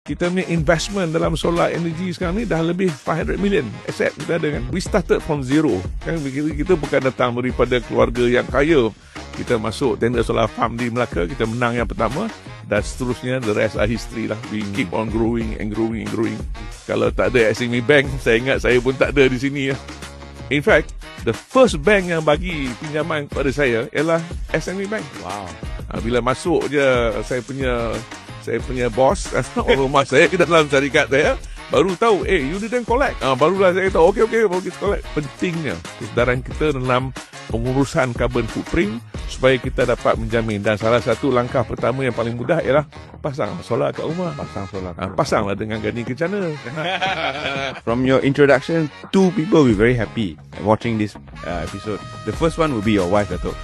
Kita punya investment dalam solar energy sekarang ni dah lebih 500 million asset kita ada kan. We started from zero. Kan kita bukan datang daripada keluarga yang kaya. Kita masuk tender solar farm di Melaka, kita menang yang pertama dan seterusnya the rest are history lah. We keep on growing and growing and growing. Kalau tak ada SME Bank, saya ingat saya pun tak ada di sini lah. In fact, the first bank yang bagi pinjaman kepada saya ialah SME Bank. Wow. Bila masuk je saya punya bos rumah saya ke dalam syarikat saya baru tahu you didn't collect. Barulah saya tahu okay kita collect. Pentingnya kesedaran kita dalam pengurusan carbon footprint supaya kita dapat menjamin, dan salah satu langkah pertama yang paling mudah ialah pasang solar kat rumah. Pasanglah dengan Gani Kencana. From your introduction, two people will be very happy watching this episode. The first one will be your wife, Dato'.